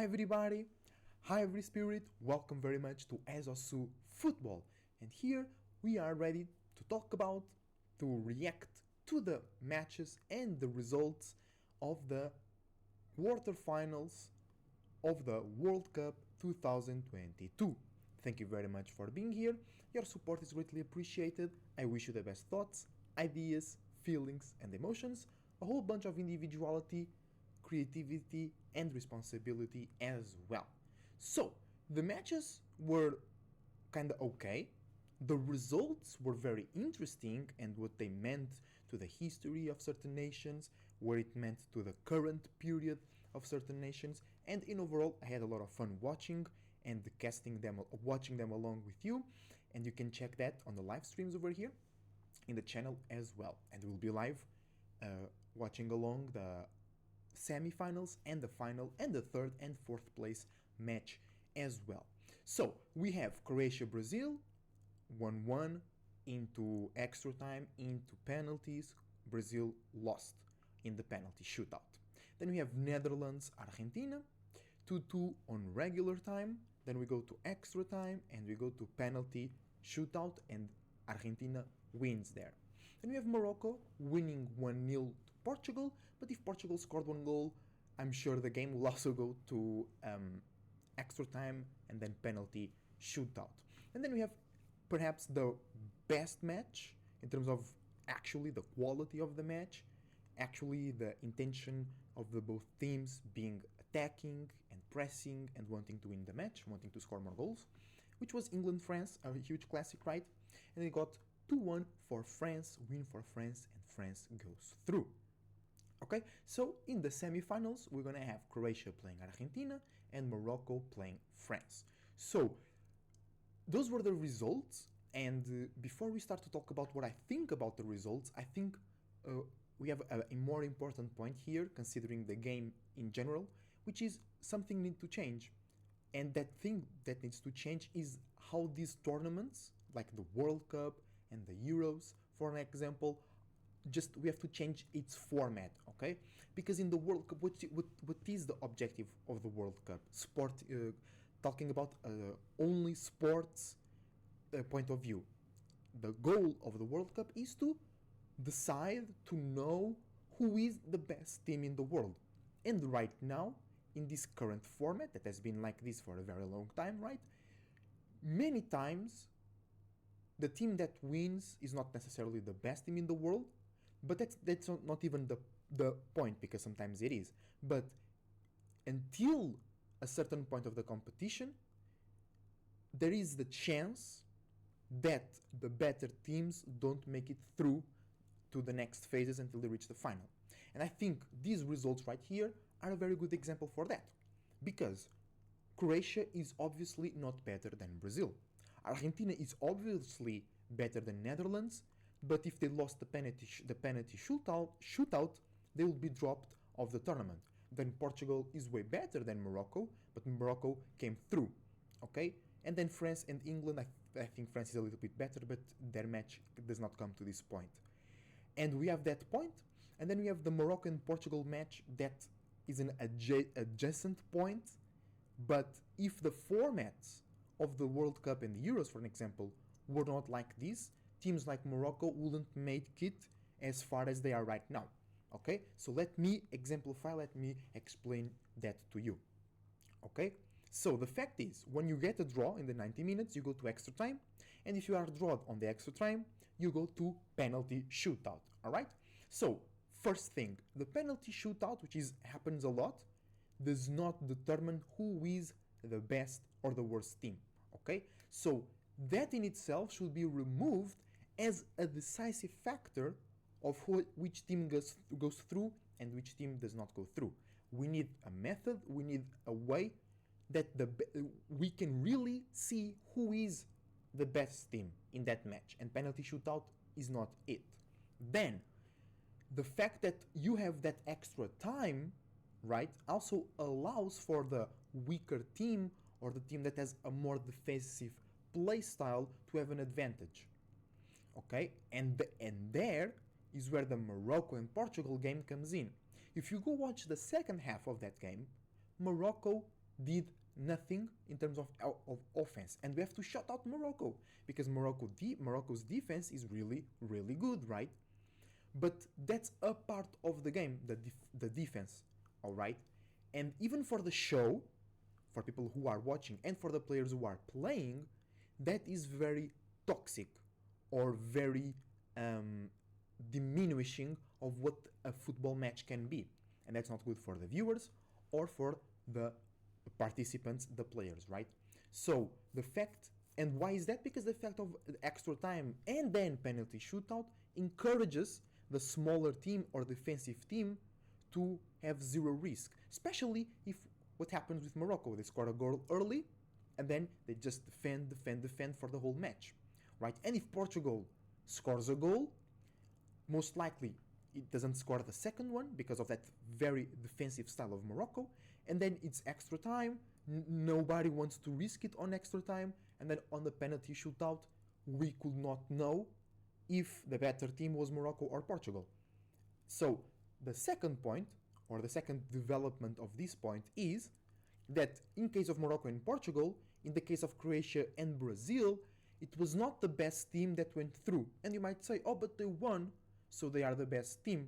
Hi everybody, hi every spirit, welcome very much to Ezosu Football. And here we are ready to talk about, to react to the matches and the results of the quarterfinals of the World Cup 2022. Thank you very much for being here, your support is greatly appreciated, I wish you the best thoughts, ideas, feelings and emotions, a whole bunch of individuality, creativity and responsibility as well. So, the matches were kinda okay. The results were very interesting and what they meant to the history of certain nations, what it meant to the current period of certain nations, and in overall I had a lot of fun watching and watching them along with you, and you can check that on the live streams over here in the channel as well. And we'll be live watching along the semi-finals and the final and the third and fourth place match as well. So we have Croatia-Brazil 1-1 into extra time, into penalties. Brazil lost in the penalty shootout. Then we have Netherlands-Argentina 2-2 on regular time. Then we go to extra time and we go to penalty shootout and Argentina wins there. Then we have Morocco winning 1-0 to Portugal, but if Portugal scored one goal, I'm sure the game will also go to extra time and then penalty shootout. And then we have perhaps the best match in terms of actually the quality of the match, actually the intention of the both teams being attacking and pressing and wanting to win the match, wanting to score more goals, which was England-France, a huge classic, right? And it got 2-1 for France, win for France, and France goes through. Okay, so in the semi-finals, we're gonna have Croatia playing Argentina and Morocco playing France. So those were the results, and before we start to talk about what I think about the results, I think we have a more important point here, considering the game in general, which is something needs to change. And that thing that needs to change is how these tournaments, like the World Cup and the Euros, for an example, just we have to change its format, okay? Because in the World Cup, what is the objective of the World Cup? Sport, talking about only sports point of view. The goal of the World Cup is to decide, to know who is the best team in the world. And right now, in this current format that has been like this for a very long time, right? Many times, the team that wins is not necessarily the best team in the world, but that's not even the point, because sometimes it is. But until a certain point of the competition, there is the chance that the better teams don't make it through to the next phases until they reach the final. And I think these results right here are a very good example for that, because Croatia is obviously not better than Brazil. Argentina is obviously better than Netherlands, but if they lost the penalty shootout, they will be dropped of the tournament. Then Portugal is way better than Morocco, but Morocco came through, okay? And then France and England, I think France is a little bit better, but their match does not come to this point. And we have that point, and then we have the Morocco-Portugal match that is an adjacent point, but if the formats of the World Cup and the Euros, for an example, were not like this, teams like Morocco wouldn't make it as far as they are right now. Okay, so let me exemplify, let me explain that to you. Okay, so the fact is, when you get a draw in the 90 minutes, you go to extra time, and if you are drawn on the extra time, you go to penalty shootout. All right, so first thing, the penalty shootout, which happens a lot, does not determine who is the best or the worst team. Okay, so that in itself should be removed as a decisive factor of which team goes through and which team does not go through. We need a method, we need a way that we can really see who is the best team in that match, and penalty shootout is not it. Then, the fact that you have that extra time, right, also allows for the weaker team or the team that has a more defensive play style to have an advantage. Okay, and there is where the Morocco and Portugal game comes in. If you go watch the second half of that game, Morocco did nothing in terms of offense. And we have to shout out Morocco because Morocco's defense is really, really good, right? But that's a part of the game, the defense, all right? And even for the show, for people who are watching and for the players who are playing, that is very toxic or very diminishing of what a football match can be. And that's not good for the viewers or for the participants, the players, right? So the fact, and why is that? Because the fact of extra time and then penalty shootout encourages the smaller team or defensive team to have zero risk, especially if what happens with Morocco, they score a goal early and then they just defend for the whole match, right? And if Portugal scores a goal, most likely it doesn't score the second one because of that very defensive style of Morocco, and then it's extra time. Nobody wants to risk it on extra time, and then on the penalty shootout, we could not know if the better team was Morocco or Portugal. So the second point, or the second development of this point, is that in case of Morocco and Portugal, in the case of Croatia and Brazil, it was not the best team that went through. And you might say, oh, but they won, so they are the best team.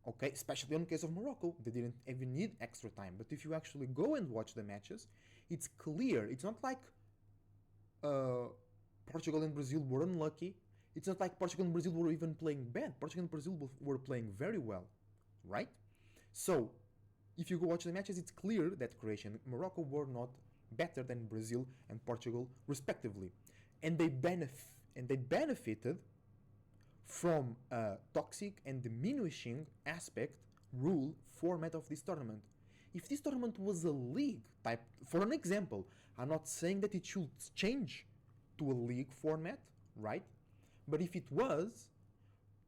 Okay, especially in the case of Morocco, they didn't even need extra time. But if you actually go and watch the matches, it's clear. It's not like Portugal and Brazil were unlucky. It's not like Portugal and Brazil were even playing bad. Portugal and Brazil were playing very well, right? So, if you go watch the matches, it's clear that Croatia and Morocco were not better than Brazil and Portugal, respectively. And they benefited from a toxic and diminishing aspect, rule, format of this tournament. If this tournament was a league type, for an example, I'm not saying that it should change to a league format, right? But if it was,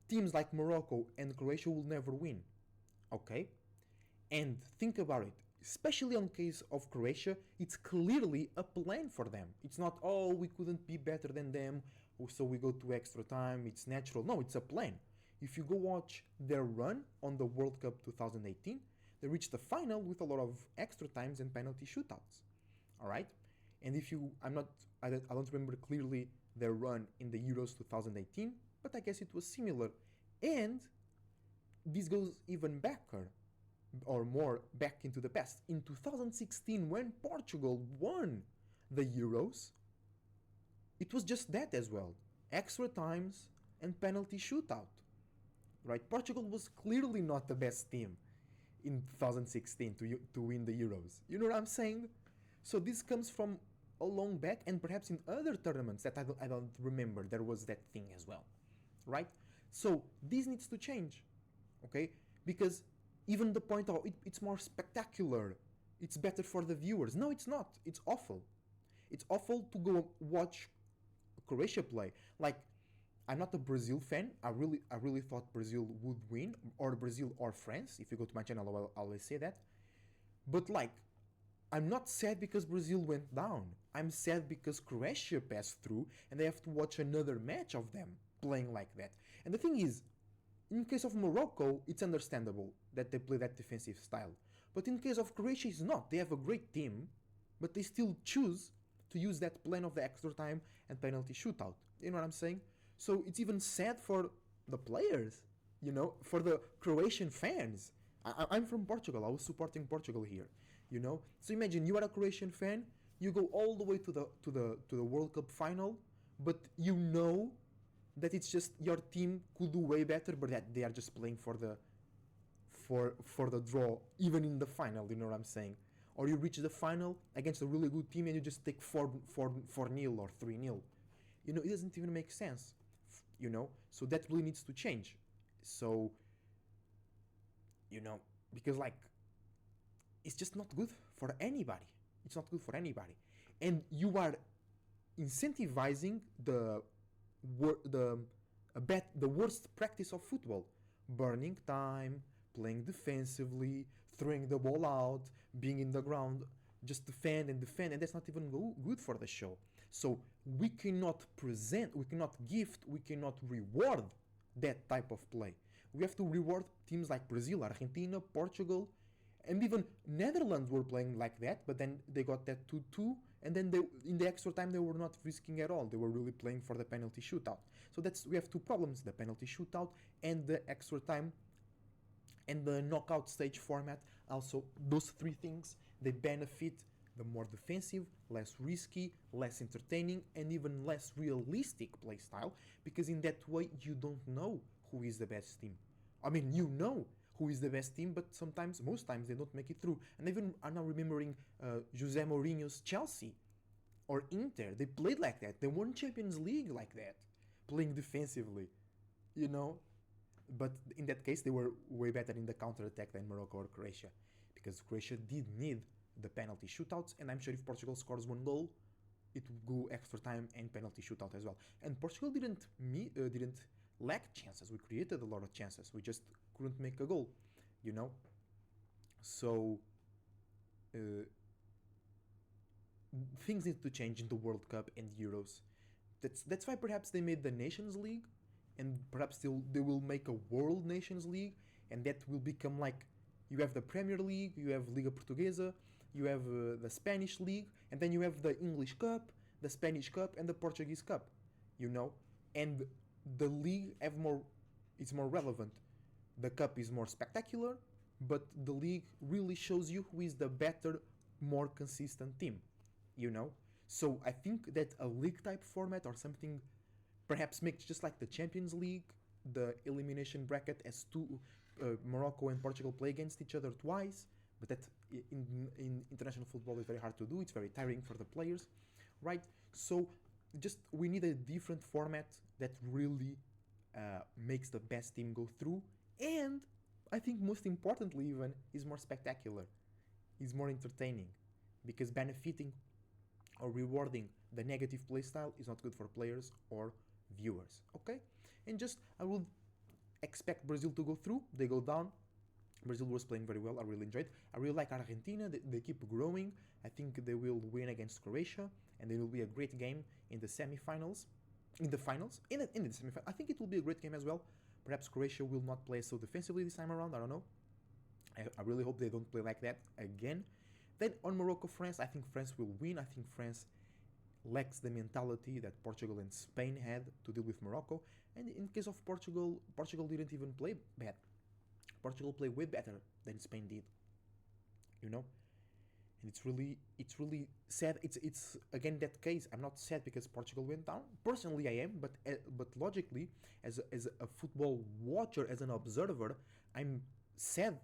teams like Morocco and Croatia will never win, okay? And think about it, especially in case of Croatia, it's clearly a plan for them. It's not, oh, we couldn't be better than them, so we go to extra time, it's natural. No, it's a plan. If you go watch their run on the World Cup 2018, they reached the final with a lot of extra times and penalty shootouts. All right? And if you, I don't remember clearly their run in the Euros 2018, but I guess it was similar. And this goes even backer, or more back into the past. In 2016, when Portugal won the Euros, it was just that as well. Extra times and penalty shootout. Right? Portugal was clearly not the best team in 2016 to win the Euros. You know what I'm saying? So this comes from a long back, and perhaps in other tournaments that I don't remember, there was that thing as well. Right? So this needs to change. Okay? Because even the point of it's more spectacular. It's better for the viewers. No, it's not. It's awful. It's awful to go watch Croatia play. Like, I'm not a Brazil fan. I really thought Brazil would win, or Brazil or France. If you go to my channel, I'll always say that. But like, I'm not sad because Brazil went down. I'm sad because Croatia passed through, and they have to watch another match of them playing like that. And the thing is, in case of Morocco, it's understandable that they play that defensive style. But in case of Croatia, it's not. They have a great team, but they still choose to use that plan of the extra time and penalty shootout. You know what I'm saying? So it's even sad for the players, you know, for the Croatian fans. I'm from Portugal. I was supporting Portugal here, you know. So imagine you are a Croatian fan. You go all the way to the World Cup final, but you know that it's just your team could do way better, but that they are just playing for the draw, even in the final. You know what I'm saying? Or you reach the final against a really good team and you just take 4-0 or 3-0. You know, it doesn't even make sense. You know, so that really needs to change. So, you know, because like, it's just not good for anybody. It's not good for anybody, and you are incentivizing the worst practice of football: burning time, playing defensively, throwing the ball out, being in the ground, just defend, and that's not even good for the show. So we cannot gift, we cannot reward that type of play. We have to reward teams like Brazil, Argentina, Portugal, And even Netherlands were playing like that, but then they got that 2-2, and then in the extra time they were not risking at all. They were really playing for the penalty shootout. So we have two problems: the penalty shootout and the extra time, and the knockout stage format. Also, those three things, they benefit the more defensive, less risky, less entertaining, and even less realistic playstyle, because in that way you don't know who is the best team. I mean, you know who is the best team, but most times they don't make it through. And even I'm now remembering Jose Mourinho's Chelsea or Inter. They played like that. They won Champions League like that, playing defensively, you know. But in that case, they were way better in the counter-attack than Morocco or Croatia, because Croatia did need the penalty shootouts, and I'm sure if Portugal scores one goal, it would go extra time and penalty shootout as well. And Portugal didn't lack chances. We created a lot of chances. We just couldn't make a goal, you know. So things need to change in the World Cup and Euros. That's why perhaps they made the Nations League, and perhaps they will make a World Nations League, and that will become like, you have the Premier League, you have Liga Portuguesa, you have the Spanish League, and then you have the English Cup, the Spanish Cup, and the Portuguese Cup, you know. And the league is more relevant. The cup is more spectacular, but the league really shows you who is the better, more consistent team, you know. So I think that a league type format or something perhaps makes just like the Champions League, the elimination bracket, as Morocco and Portugal play against each other twice, but that in international football is very hard to do. It's very tiring for the players, right? So just we need a different format that really makes the best team go through, and I think most importantly even is more spectacular, is more entertaining, because benefiting or rewarding the negative playstyle is not good for players or viewers. Okay, and just I would expect Brazil to go through. They go down. Brazil was playing very well. I really enjoyed. I really like Argentina. They keep growing. I think they will win against Croatia, and it will be a great game in the semifinals. In the finals, in the semifinals, I think it will be a great game as well. Perhaps Croatia will not play so defensively this time around. I don't know. I really hope they don't play like that again. Then on Morocco, France, I think France will win. I think France lacks the mentality that Portugal and Spain had to deal with Morocco. And in case of Portugal, Portugal didn't even play bad. Portugal played way better than Spain did, you know. And it's really sad. It's again that case. I'm not sad because Portugal went down. Personally, I am, but logically, as a football watcher, as an observer, I'm sad,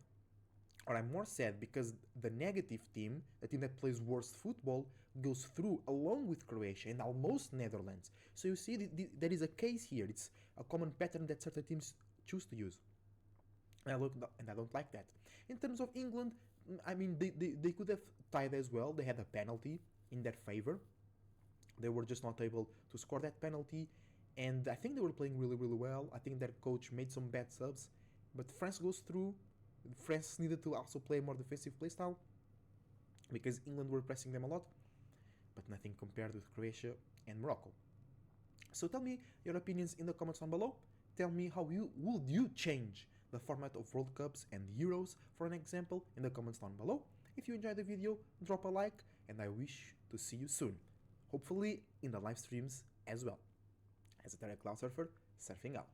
or I'm more sad because the negative team, the team that plays worst football, goes through along with Croatia and almost Netherlands. So you see, there is a case here. It's a common pattern that certain teams choose to use. And I don't like that. In terms of England, I mean, they could have tied as well. They had a penalty in their favor. They were just not able to score that penalty. And I think they were playing really, really well. I think their coach made some bad subs. But France goes through. France needed to also play a more defensive playstyle, because England were pressing them a lot. But nothing compared with Croatia and Morocco. So tell me your opinions in the comments down below. Tell me how would you change the format of World Cups and Euros, for an example, in the comments down below. If you enjoyed the video, drop a like, and I wish to see you soon. Hopefully in the live streams as well. As a direct cloud surfer, surfing out.